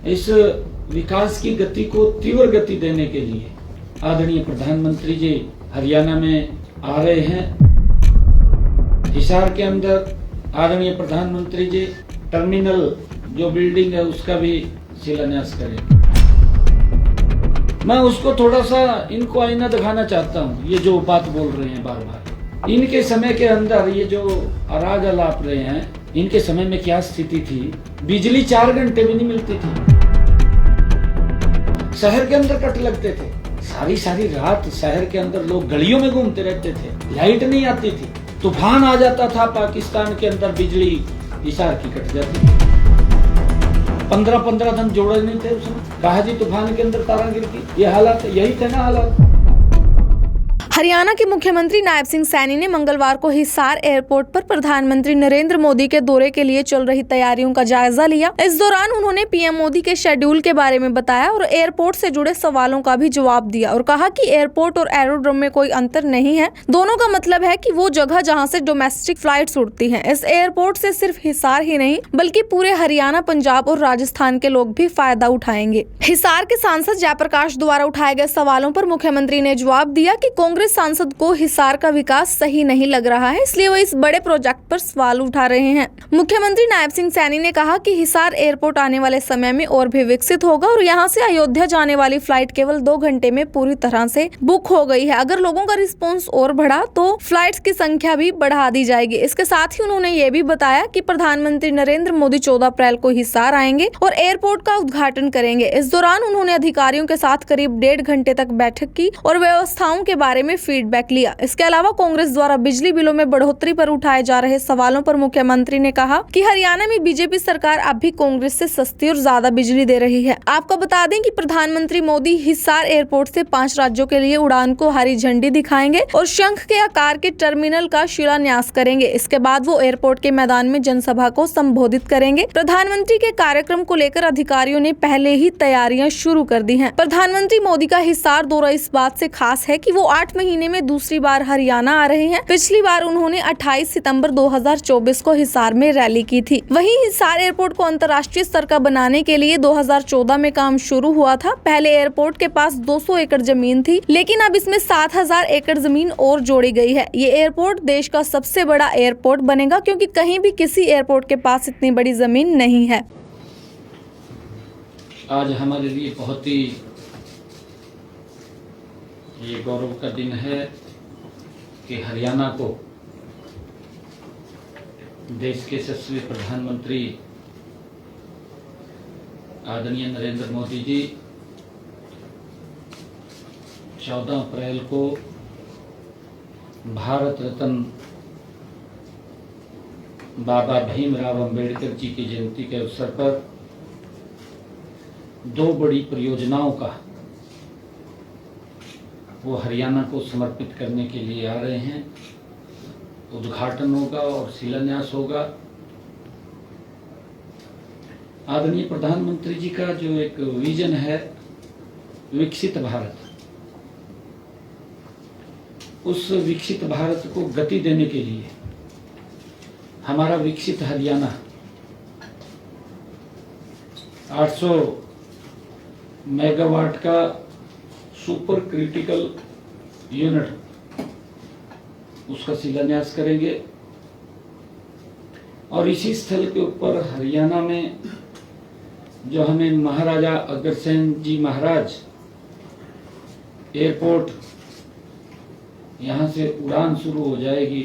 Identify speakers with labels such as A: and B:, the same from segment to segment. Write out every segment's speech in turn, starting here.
A: इस विकास की गति को तीव्र गति देने के लिए आदरणीय प्रधानमंत्री जी हरियाणा में आ रहे हैं। हिसार के अंदर आदरणीय प्रधानमंत्री जी टर्मिनल जो बिल्डिंग है उसका भी शिलान्यास करेंगे। मैं उसको थोड़ा सा इनको आईना दिखाना चाहता हूँ। ये जो बात बोल रहे हैं बार बार, इनके समय के अंदर ये जो अराज अलाप रहे हैं, इनके समय में क्या स्थिति थी? बिजली 4 घंटे भी नहीं मिलती थी, शहर के अंदर कट लगते थे, सारी रात शहर के अंदर लोग गलियों में घूमते रहते थे, लाइट नहीं आती थी, तूफान आ जाता था पाकिस्तान के अंदर, बिजली हिसार की कट जाती थी। 15 दिन जोड़े नहीं थे उसमें, कहा जी तूफान के अंदर तारा गिर गई। ये हालात, यही थे ना हालात।
B: हरियाणा के मुख्यमंत्री नायब सिंह सैनी ने मंगलवार को हिसार एयरपोर्ट पर प्रधानमंत्री नरेंद्र मोदी के दौरे के लिए चल रही तैयारियों का जायजा लिया। इस दौरान उन्होंने पीएम मोदी के शेड्यूल के बारे में बताया और एयरपोर्ट से जुड़े सवालों का भी जवाब दिया और कहा कि एयरपोर्ट और एरोड्रोम में कोई अंतर नहीं है, दोनों का मतलब है कि वो जगह जहां से डोमेस्टिक फ्लाइट्स उड़ती हैं। इस एयरपोर्ट से सिर्फ हिसार ही नहीं बल्कि पूरे हरियाणा, पंजाब और राजस्थान के लोग भी फायदा उठाएंगे। हिसार के सांसद जयप्रकाश द्वारा उठाए गए सवालों पर मुख्यमंत्री ने जवाब दिया कि कांग्रेस सांसद को हिसार का विकास सही नहीं लग रहा है, इसलिए वो इस बड़े प्रोजेक्ट पर सवाल उठा रहे हैं। मुख्यमंत्री नायब सिंह सैनी ने कहा कि हिसार एयरपोर्ट आने वाले समय में और भी विकसित होगा और यहां से अयोध्या जाने वाली फ्लाइट केवल 2 घंटे में पूरी तरह से बुक हो गई है। अगर लोगों का रिस्पॉन्स और बढ़ा तो फ्लाइट्स की संख्या भी बढ़ा दी जाएगी। इसके साथ ही उन्होंने ये भी बताया कि प्रधानमंत्री नरेंद्र मोदी 14 अप्रैल को हिसार आएंगे और एयरपोर्ट का उद्घाटन करेंगे। इस दौरान उन्होंने अधिकारियों के साथ करीब 1.5 घंटे तक बैठक की और व्यवस्थाओं के बारे में फीडबैक लिया। इसके अलावा कांग्रेस द्वारा बिजली बिलों में बढ़ोतरी पर उठाए जा रहे सवालों पर मुख्यमंत्री ने कहा कि हरियाणा में बीजेपी सरकार अब भी कांग्रेस से सस्ती और ज्यादा बिजली दे रही है। आपको बता दें कि प्रधानमंत्री मोदी हिसार एयरपोर्ट से 5 राज्यों के लिए उड़ान को हरी झंडी दिखाएंगे और शंख के आकार के टर्मिनल का शिलान्यास करेंगे। इसके बाद वो एयरपोर्ट के मैदान में जनसभा को संबोधित करेंगे। प्रधानमंत्री के कार्यक्रम को लेकर अधिकारियों ने पहले ही तैयारियां शुरू कर दी हैं। प्रधानमंत्री मोदी का हिसार दौरा इस बात से खास है कि वो 8 महीने में दूसरी बार हरियाणा आ रहे हैं। पिछली बार उन्होंने 28 सितंबर 2024 को हिसार में रैली की थी। वहीं हिसार एयरपोर्ट को अंतर्राष्ट्रीय स्तर का बनाने के लिए 2014 में काम शुरू हुआ था। पहले एयरपोर्ट के पास 200 एकड़ जमीन थी, लेकिन अब इसमें 7000 एकड़ जमीन और जोड़ी गई है। ये एयरपोर्ट देश का सबसे बड़ा एयरपोर्ट बनेगा क्योंकि कहीं भी किसी एयरपोर्ट के पास इतनी बड़ी जमीन नहीं है।
A: आज हमारे लिए बहुत ही ये गौरव का दिन है कि हरियाणा को देश के यशस्वी प्रधानमंत्री आदरणीय नरेंद्र मोदी जी 14 अप्रैल को भारत रत्न बाबा भीमराव अंबेडकर जी की जयंती के अवसर पर 2 बड़ी परियोजनाओं का वो हरियाणा को समर्पित करने के लिए आ रहे हैं। उद्घाटन होगा और शिलान्यास होगा। आदरणीय प्रधानमंत्री जी का जो एक विजन है विकसित भारत, उस विकसित भारत को गति देने के लिए हमारा विकसित हरियाणा 800 मेगावाट का सुपर क्रिटिकल यूनिट उसका शिलान्यास करेंगे और इसी स्थल के ऊपर हरियाणा में जो हमें महाराजा अग्रसेन जी महाराज एयरपोर्ट यहाँ से उड़ान शुरू हो जाएगी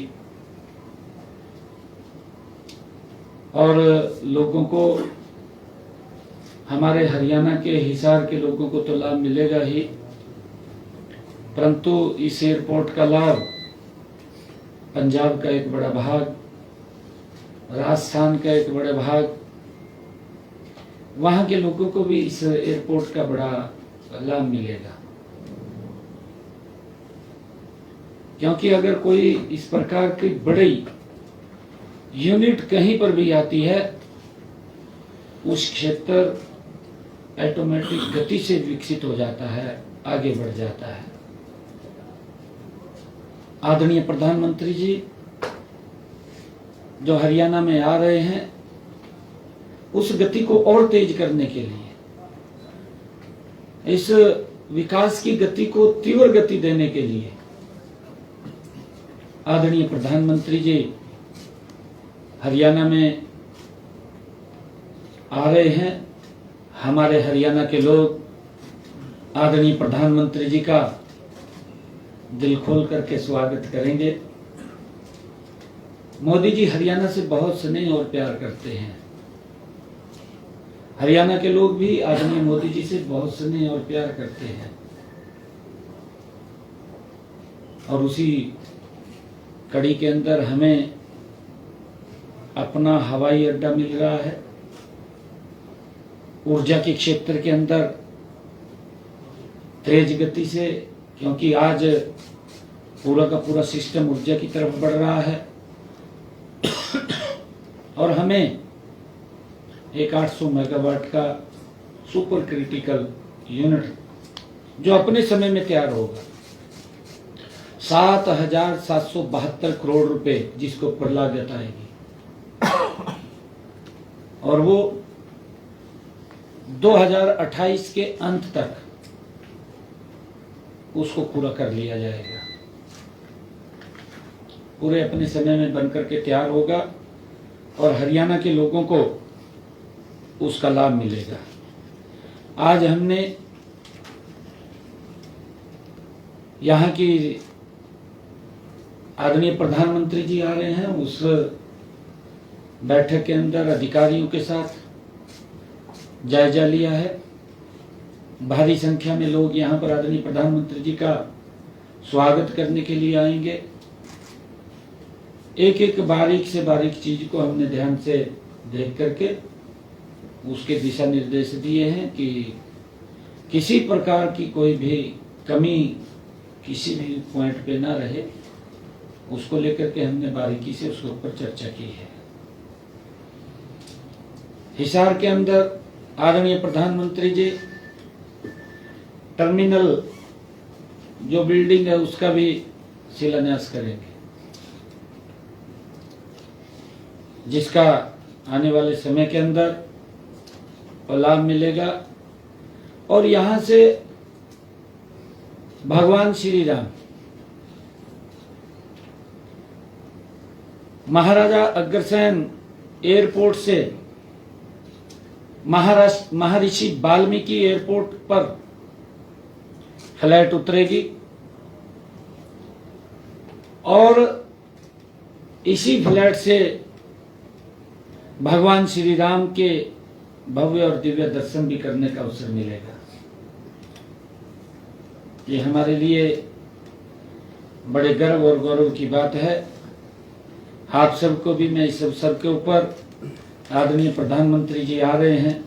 A: और लोगों को, हमारे हरियाणा के हिसार के लोगों को तो लाभ मिलेगा ही, परंतु इस एयरपोर्ट का लाभ पंजाब का एक बड़ा भाग, राजस्थान का एक बड़ा भाग, वहां के लोगों को भी इस एयरपोर्ट का बड़ा लाभ मिलेगा। क्योंकि अगर कोई इस प्रकार की बड़ी यूनिट कहीं पर भी आती है, उस क्षेत्र ऑटोमेटिक गति से विकसित हो जाता है, आगे बढ़ जाता है। आदरणीय प्रधानमंत्री जी जो हरियाणा में आ रहे हैं, उस गति को और तेज करने के लिए इस विकास की गति को तीव्र गति देने के लिए आदरणीय प्रधानमंत्री जी हरियाणा में आ रहे हैं। हमारे हरियाणा के लोग आदरणीय प्रधानमंत्री जी का दिल खोल करके स्वागत करेंगे। मोदी जी हरियाणा से बहुत स्नेह और प्यार करते हैं। हरियाणा के लोग भी आदरणीय मोदी जी से बहुत स्नेह और प्यार करते हैं और उसी कड़ी के अंदर हमें अपना हवाई अड्डा मिल रहा है। ऊर्जा के क्षेत्र के अंदर तेज गति से, क्योंकि आज पूरा का पूरा सिस्टम ऊर्जा की तरफ बढ़ रहा है और हमें एक 800 मेगावाट का सुपर क्रिटिकल यूनिट जो अपने समय में तैयार होगा, 7,772 करोड़ रुपए जिसको पर लागत आएगी और वो 2028 के अंत तक उसको पूरा कर लिया जाएगा। पूरे अपने समय में बनकर के तैयार होगा और हरियाणा के लोगों को उसका लाभ मिलेगा। आज हमने यहाँ की आदरणीय प्रधानमंत्री जी आ रहे हैं, उस बैठक के अंदर अधिकारियों के साथ जायजा लिया है। भारी संख्या में लोग यहाँ पर आदरणीय प्रधानमंत्री जी का स्वागत करने के लिए आएंगे। एक एक बारीक से बारीक चीज को हमने ध्यान से देख करके उसके दिशा निर्देश दिए हैं कि किसी प्रकार की कोई भी कमी किसी भी पॉइंट पे ना रहे, उसको लेकर के हमने बारीकी से उसके ऊपर चर्चा की है। हिसार के अंदर आदरणीय प्रधानमंत्री जी टर्मिनल जो बिल्डिंग है उसका भी शिलान्यास करेंगे, जिसका आने वाले समय के अंदर लाभ मिलेगा। और यहां से भगवान श्री राम महाराजा अग्रसेन एयरपोर्ट से महर्षि वाल्मीकि एयरपोर्ट पर फ्लाइट उतरेगी और इसी फ्लाइट से भगवान श्री राम के भव्य और दिव्य दर्शन भी करने का अवसर मिलेगा। ये हमारे लिए बड़े गर्व और गौरव की बात है। आप सबको भी मैं इस अवसर के ऊपर आदरणीय प्रधानमंत्री जी आ रहे हैं,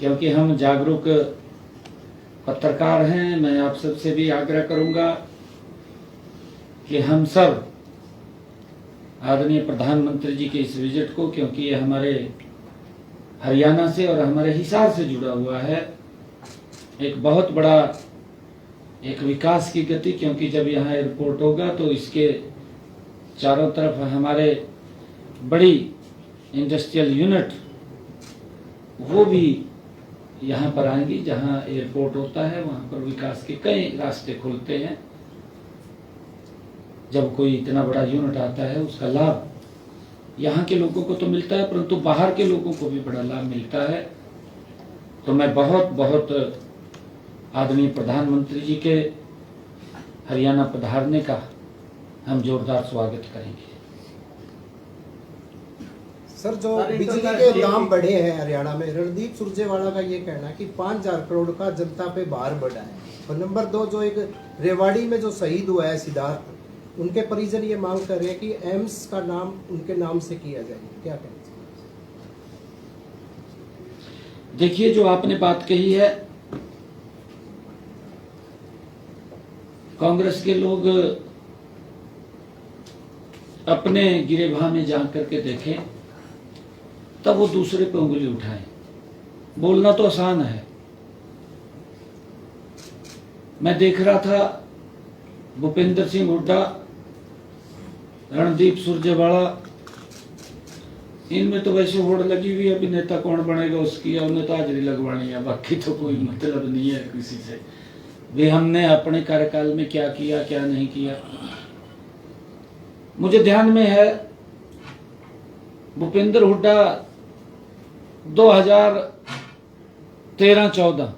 A: क्योंकि हम जागरूक पत्रकार हैं। मैं आप सबसे भी आग्रह करूंगा कि हम सब आदरणीय प्रधानमंत्री जी के इस विजिट को, क्योंकि ये हमारे हरियाणा से और हमारे हिसार से जुड़ा हुआ है, एक बहुत बड़ा एक विकास की गति, क्योंकि जब यहाँ एयरपोर्ट होगा तो इसके चारों तरफ हमारे बड़ी इंडस्ट्रियल यूनिट वो भी यहाँ पर आएंगी। जहाँ एयरपोर्ट होता है वहाँ पर विकास के कई रास्ते खुलते हैं। जब कोई इतना बड़ा यूनिट आता है उसका लाभ यहाँ के लोगों को तो मिलता है, परंतु बाहर के लोगों को भी बड़ा लाभ मिलता है। तो मैं बहुत बहुत आदरणीय प्रधानमंत्री जी के हरियाणा पधारने का हम जोरदार स्वागत करेंगे।
C: सर, जो बिजली के दाम बढ़े हैं हरियाणा में, रणदीप सुरजेवाला का ये कहना है कि 5,000 करोड़ का जनता पे भार बढ़ा है। और नंबर 2, जो एक रेवाड़ी में जो शहीद हुआ है सिद्धार्थ, उनके परिजन ये मांग कर रहे हैं कि एम्स का नाम उनके नाम से किया जाए। क्या कहना चाहिए?
A: देखिए, जो आपने बात कही है, कांग्रेस के लोग अपने गिरेबान में जा करके देखें तब वो दूसरे पे उंगली उठाएं। बोलना तो आसान है। मैं देख रहा था भूपेंद्र सिंह हुड्डा, रणदीप सुरजेवाला इनमें तो वैसे होड़ लगी हुई है, अभी नेता कौन बनेगा उसकी, उन्हें तो हाजिरी लगवानी है, बाकी तो कोई मतलब नहीं है किसी से। वे हमने अपने कार्यकाल में क्या किया क्या नहीं किया। मुझे ध्यान में है भूपेंद्र हुड्डा 2013-14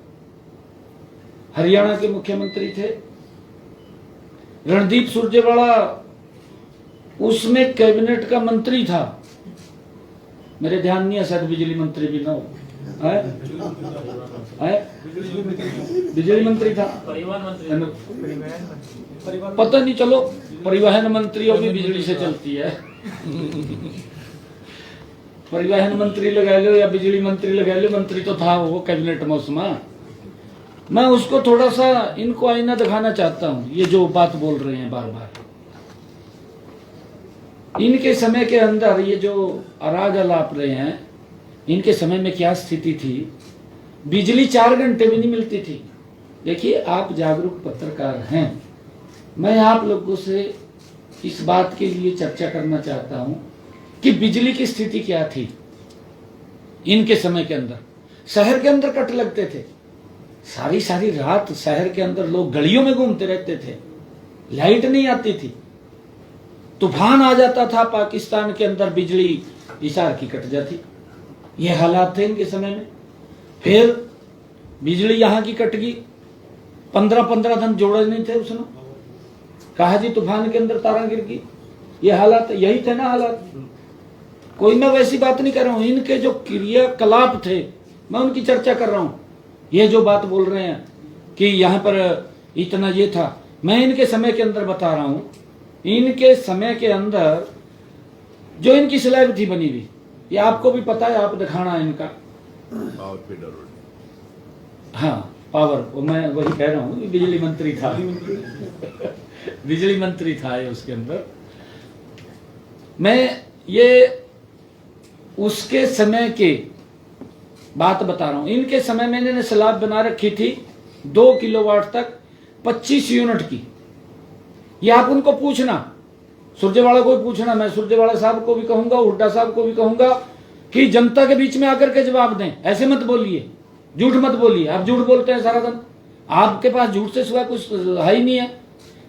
A: हरियाणा के मुख्यमंत्री थे। रणदीप सुरजेवाला उसमें कैबिनेट का मंत्री था, मेरे ध्यान नहीं है, शायद बिजली मंत्री भी ना हो, बिजली मंत्री था, पता नहीं, चलो परिवहन मंत्री भी बिजली से चलती है। परिवहन मंत्री लगा लो या बिजली मंत्री लगा लो, मंत्री तो था वो कैबिनेट में उसमें। मैं उसको थोड़ा सा इनको आईना दिखाना चाहता हूं, ये जो बात बोल रहे हैं बार बार। इनके समय के अंदर ये जो अराग अलाप रहे हैं, इनके समय में क्या स्थिति थी, बिजली 4 घंटे भी नहीं मिलती थी। देखिए, आप जागरूक पत्रकार हैं, मैं आप लोगों से इस बात के लिए चर्चा करना चाहता हूं कि बिजली की स्थिति क्या थी इनके समय के अंदर। शहर के अंदर कट लगते थे, सारी सारी रात शहर के अंदर लोग गलियों में घूमते रहते थे, लाइट नहीं आती थी, तूफान आ जाता था पाकिस्तान के अंदर, बिजली हिसार की कट जाती। ये हालात थे इनके समय में। फिर बिजली यहां की कट गई, 15-15 दिन जोड़े नहीं थे उसने, कहा जी तूफान के अंदर तारा गिर गई। ये हालात यही थे ना हालात। कोई मैं वैसी बात नहीं कर रहा हूं, इनके जो क्रियाकलाप थे मैं उनकी चर्चा कर रहा हूं। ये जो बात बोल रहे हैं कि यहां पर इतना ये था, मैं इनके समय के अंदर बता रहा हूं। इनके समय के अंदर जो इनकी स्लैब थी बनी हुई, ये आपको भी पता है, आप दिखाना है इनका हाँ पावर, वो मैं वही कह रहा हूं, बिजली मंत्री था बिजली मंत्री था ये उसके अंदर। मैं ये उसके समय के बात बता रहा हूं। इनके समय में इन्होंने स्लैब बना रखी थी 2 किलोवाट तक 25 यूनिट की। ये आप उनको पूछना, सुरजेवाला को भी पूछना, मैं सुरजेवाला साहब को भी कहूंगा, हुड्डा साहब को भी कहूंगा कि जनता के बीच में आकर के जवाब दें। ऐसे मत बोलिए, झूठ मत बोलिए। आप झूठ बोलते हैं सारा दिन, आपके पास झूठ से सिवा कुछ है ही नहीं है।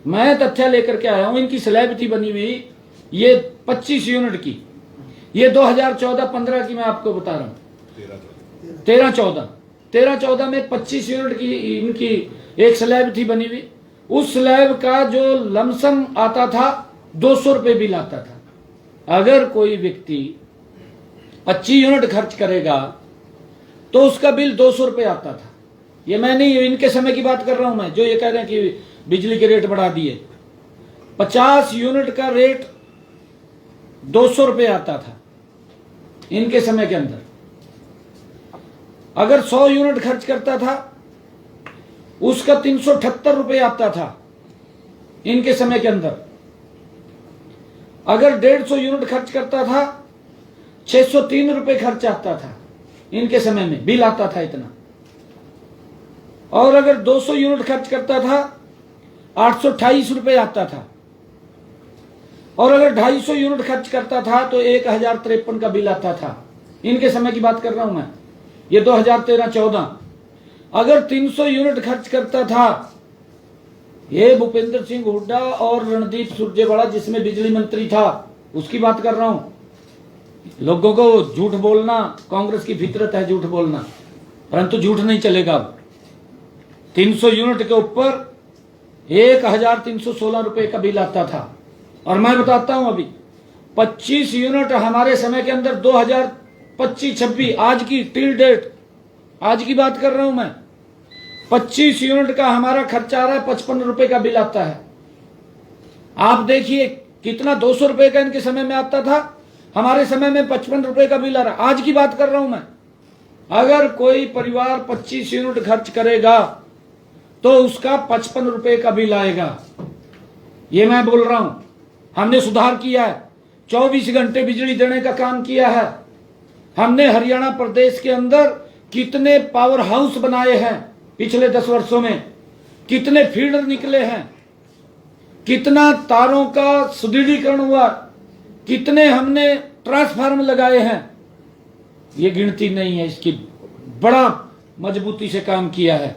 A: मैं तथ्य लेकर के आया हूं। इनकी स्लैब थी बनी हुई ये 25 यूनिट की। ये 2014-15 की मैं आपको बता रहा हूं, 13-14 में 25 यूनिट की इनकी एक स्लैब थी बनी हुई। उस स्लैब का जो लमसम आता था 200 रुपए बिल आता था। अगर कोई व्यक्ति 25 यूनिट खर्च करेगा तो उसका बिल 200 रुपए आता था। ये मैं नहीं, इनके समय की बात कर रहा हूं मैं, जो ये कह रहे हैं कि बिजली के रेट बढ़ा दिए। 50 यूनिट का रेट 200 रुपए आता था इनके समय के अंदर। अगर 100 यूनिट खर्च करता था उसका 378 रुपए आता था इनके समय के अंदर। अगर 150 यूनिट खर्च करता था 603 रुपए खर्च आता था इनके समय में, बिल आता था इतना। और अगर 200 यूनिट खर्च करता था 828 रुपए आता था। और अगर 250 यूनिट खर्च करता था तो 1053 का बिल आता था। इनके समय की बात कर रहा हूं मैं, ये 2013-14। अगर 300 यूनिट खर्च करता था, ये भूपेंद्र सिंह हुड्डा और रणदीप सुरजेवाला जिसमें बिजली मंत्री था उसकी बात कर रहा हूं। लोगों को झूठ बोलना कांग्रेस की फितरत है, झूठ बोलना, परंतु झूठ नहीं चलेगा। 300 यूनिट के ऊपर 1316 रुपए का बिल आता था। और मैं बताता हूं, अभी 25 यूनिट हमारे समय के अंदर 2025-26 आज की टिल डेट, आज की बात कर रहा हूं मैं, 25 यूनिट का हमारा खर्चा आ रहा है 55 रुपए का बिल आता है। आप देखिए कितना 200 रुपए का इनके समय में आता था, हमारे समय में 55 रुपए का बिल आ रहा है। आज की बात कर रहा हूं मैं। अगर कोई परिवार 25 यूनिट खर्च करेगा तो उसका 55 रुपए का बिल आएगा। ये मैं बोल रहा हूं। हमने सुधार किया है, 24 घंटे बिजली देने का काम किया है। हमने हरियाणा प्रदेश के अंदर कितने पावर हाउस बनाए हैं पिछले 10 वर्षों में, कितने फीडर निकले हैं, कितना तारों का सुदृढ़ीकरण हुआ, कितने हमने ट्रांसफार्मर लगाए हैं, ये गिनती नहीं है इसकी, बड़ा मजबूती से काम किया है।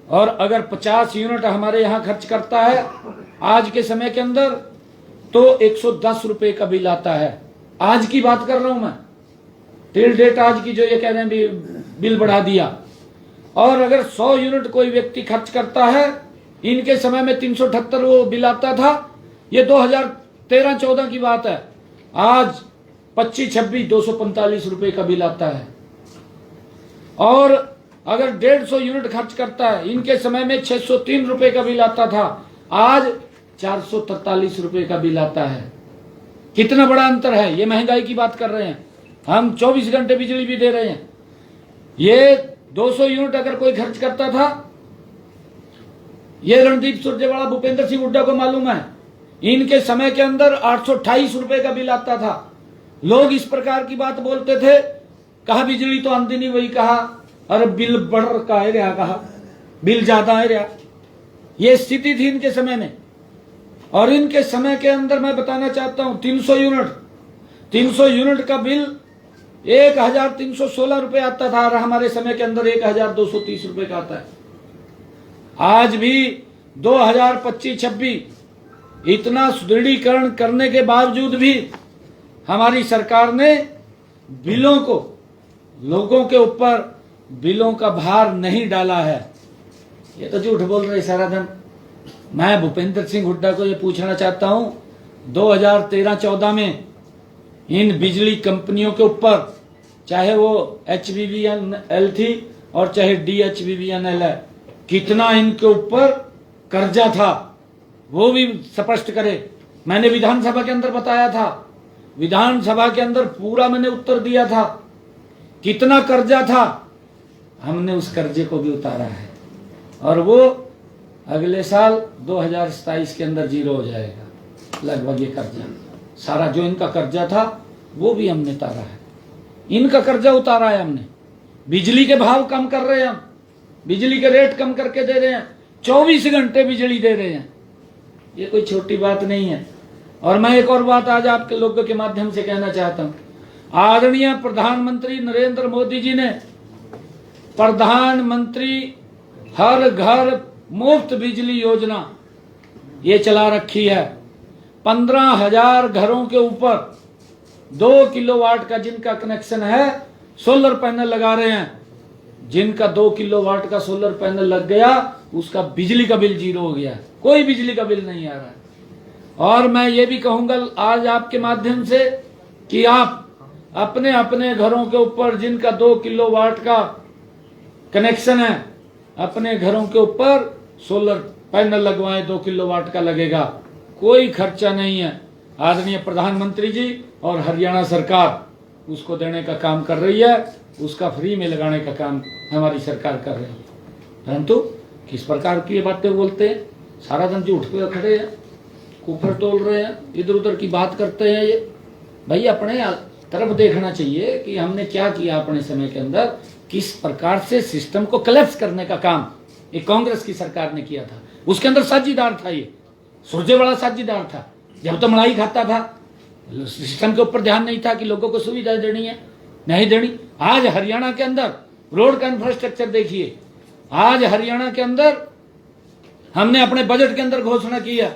A: और अगर 50 यूनिट हमारे यहाँ खर्च करता है आज के समय के अंदर तो 110 रुपए का बिल आता है। आज की बात कर रहा हूं मैं, टिल डेट आज की, जो ये कह रहे हैं बिल बढ़ा दिया। और अगर 100 यूनिट कोई व्यक्ति खर्च करता है, इनके समय में 378 वो बिल आता था, ये 2013-14 की बात है। आज 25-26 245 रुपए का बिल आता है। और अगर 150 यूनिट खर्च करता है, इनके समय में 603 रुपए का बिल आता था, आज 443 रुपए का बिल आता है। कितना बड़ा अंतर है, ये महंगाई की बात कर रहे हैं। हम 24 घंटे बिजली भी दे रहे हैं। ये 200 यूनिट अगर कोई खर्च करता था, ये रणदीप सुरजेवाला भूपेंद्र सिंह हुड्डा को मालूम है, इनके समय के अंदर 828 रुपए का बिल आता था। लोग इस प्रकार की बात बोलते थे, कहा बिजली तो आंदी नहीं, वही कहा अरे बिल बढ़ का है रहा, कहा बिल ज्यादा है रहा। ये स्थिति थी इनके समय में। और इनके समय के अंदर मैं बताना चाहता हूं, 300 यूनिट का बिल 1316 रुपए आता था, और हमारे समय के अंदर 1230 रुपए का आता है। आज भी 2025-26 इतना सुदृढ़ीकरण करने के बावजूद भी हमारी सरकार ने बिलों को, लोगों के ऊपर बिलों का भार नहीं डाला है। ये तो झूठ बोल रहे सारा दिन। मैं भूपेंद्र सिंह हुड्डा को ये पूछना चाहता हूं, 2013-14 में इन बिजली कंपनियों के ऊपर, चाहे वो HBBNL थी और चाहे DHBBNL है, कितना इनके ऊपर कर्जा था, वो भी स्पष्ट करे। मैंने विधानसभा के अंदर बताया था, विधानसभा के अंदर पूरा मैंने उत्तर दिया था, कितना कर्जा था। हमने उस कर्जे को भी उतारा है, और वो अगले साल 2027 के अंदर 0 हो जाएगा लगभग। ये कर्जा सारा जो इनका कर्जा था वो भी हमने उतारा है। इनका कर्जा उतारा है हमने। बिजली के भाव कम कर रहे हैं हम, बिजली के रेट कम करके दे रहे हैं, 24 घंटे बिजली दे रहे हैं। ये कोई छोटी बात नहीं है। और मैं एक और बात आज आपके लोगों के माध्यम से कहना चाहता हूं। आदरणीय प्रधानमंत्री नरेंद्र मोदी जी ने प्रधानमंत्री हर घर मुफ्त बिजली योजना ये चला रखी है। 15,000 घरों के ऊपर 2 किलोवाट का जिनका कनेक्शन है, सोलर पैनल लगा रहे हैं। जिनका 2 किलोवाट का सोलर पैनल लग गया, उसका बिजली का बिल 0 हो गया, कोई बिजली का बिल नहीं आ रहा है। और मैं ये भी कहूंगा आज आपके माध्यम से कि आप अपने अपने घरों के ऊपर जिनका 2 किलोवाट का कनेक्शन है, अपने घरों के ऊपर सोलर पैनल लगवाएं। 2 किलोवाट का लगेगा, कोई खर्चा नहीं है। आदरणीय प्रधानमंत्री जी और हरियाणा सरकार उसको देने का काम कर रही है, उसका फ्री में लगाने का काम हमारी सरकार कर रही है। परंतु किस प्रकार की ये बातें बोलते हैं, सारा दिन झूठ पे खड़े हैं, कुफर तोल रहे हैं, इधर उधर की बात करते हैं। ये भाई अपने तरफ देखना चाहिए कि हमने क्या किया अपने समय के अंदर, किस प्रकार से सिस्टम को कलेप्स करने का काम एक कांग्रेस की सरकार ने किया था। उसके अंदर साझीदार था, ये सुरजेवाला साझीदार था। जब तो मलाई खाता था, सिस्टम के ऊपर ध्यान नहीं था कि लोगों को सुविधा देनी है नहीं देनी। आज हरियाणा के अंदर रोड का इंफ्रास्ट्रक्चर देखिए। आज हरियाणा के अंदर हमने अपने बजट के अंदर घोषणा की है,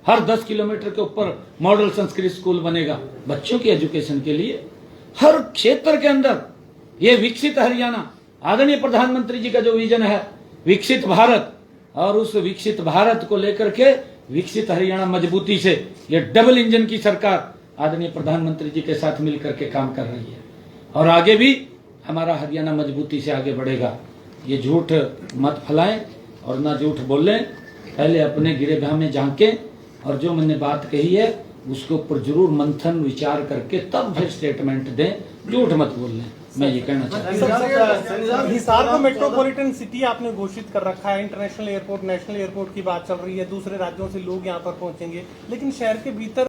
A: हर 10 किलोमीटर के ऊपर मॉडल संस्कृत स्कूल बनेगा बच्चों की एजुकेशन के लिए। हर क्षेत्र के अंदर ये विकसित हरियाणा, आदरणीय प्रधानमंत्री जी का जो विजन है विकसित भारत, और उस विकसित भारत को लेकर के विकसित हरियाणा मजबूती से ये डबल इंजन की सरकार आदरणीय प्रधानमंत्री जी के साथ मिलकर के काम कर रही है। और आगे भी हमारा हरियाणा मजबूती से आगे बढ़ेगा। ये झूठ मत फैलाएं और ना झूठ बोलें, पहले अपने गिरेबान में झांकें और जो मैंने बात कही है उसके ऊपर जरूर मंथन विचार करके तब फिर स्टेटमेंट दें, झूठ मत बोलें। मैं ये कहना चाहता हूँ।
D: हिसार को मेट्रोपॉलिटन सिटी आपने घोषित कर रखा है, इंटरनेशनल एयरपोर्ट, नेशनल एयरपोर्ट की बात चल रही है, दूसरे राज्यों से लोग यहाँ पर पहुंचेंगे, लेकिन शहर के भीतर